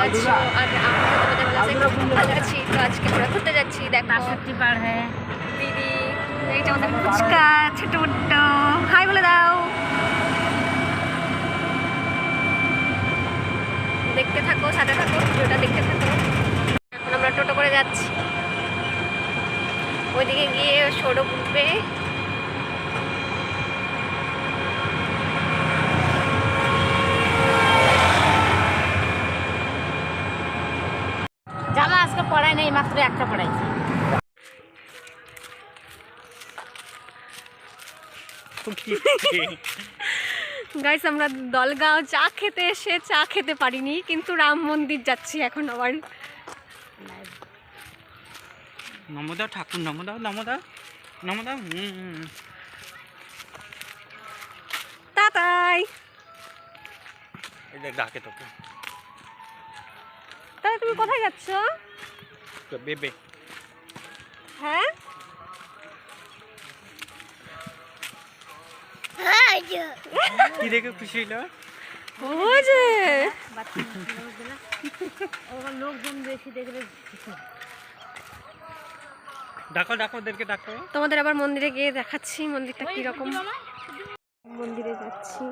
আছো? আর আমরা তোমাদের ভালো আছি। তো আজকে আমরা ঘুরতে যাচ্ছি। দেখো দিদি, এইটা আমাদের ফুচকা ছোট ছোট্ট। হাই বলে দাও। দেখতে থাকো, সাথে থাকো, ভিডিওটা দেখতে থাকো। এখন আমরা টোটো করে যাচ্ছি, ওইদিকে গিয়ে সৌরভ উঠবে। জামা আজকে পড়াই নেই, মাত্র একটা পড়াইছি। গাইস, আমরা দলগাঁও চা খেতে এসে চা খেতে পারিনি, কিন্তু রাম মন্দির যাচ্ছি এখন আবার। নমদা ঠাকুর, নমদা নমদা নমদা। তাই এই দেখ ডাকে তোকে। তাহলে তুমি কোথায় যাচ্ছ? বেবে। হ্যাঁ, কি দেখে খুশি হইলো? ওই যে লোকজন বেশি দেখলে ডাকো ডাকো, ওদেরকে ডাকো। তোমাদের আবার মন্দিরে গিয়ে দেখাচ্ছি মন্দিরটা কিরকম। মন্দিরে যাচ্ছি,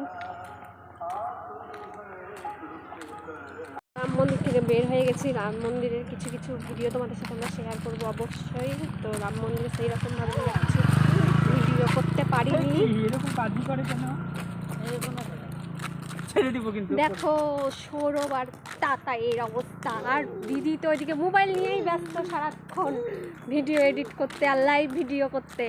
রাম মন্দির থেকে বের হয়ে গেছি। রাম মন্দিরের কিছু কিছু ভিডিও তোমাদের সাথে আমরা শেয়ার করবো অবশ্যই। তো রাম মন্দিরে সেই রকম ভাবে যাচ্ছি, ভিডিও করতে পারিনি। এরকম কাজই করে কেন? ছেড়ে দিব কিন্তু। দেখো সৌরভ আর তাতা এর অবস্থা, আর দিদি তো ওইদিকে মোবাইল নিয়েই ব্যস্ত সারাক্ষণ, ভিডিও এডিট করতে আর লাইভ ভিডিও করতে।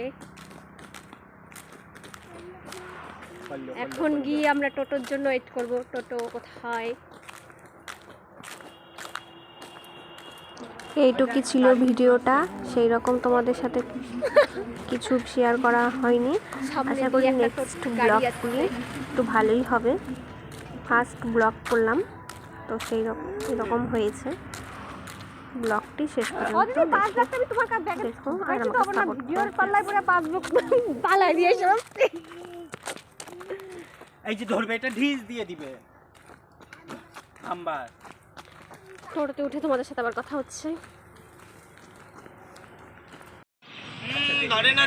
এখন গিয়ে আমরা টোটোর জন্য ওয়েট করব। টোটো কোথায়? এইটুকুই ছিল ভিডিওটা, সেই রকম তোমাদের সাথে কিছু শেয়ার করা হয়নি। আশা করি নেক্সট ব্লগগুলি একটু ভালোই হবে। ফার্স্ট ব্লগ করলাম, তো সেই রকম এরকম হয়েছে। ব্লগটি শেষ পর্যন্ত দেখো আর আমাকে সাপোর্ট করো। এই যে ধরবে, এটা ঢিস দিয়ে দিবে। নাম্বার টোটোতে উঠে তোমাদের সাথে আবার কথা হচ্ছে। ধরে না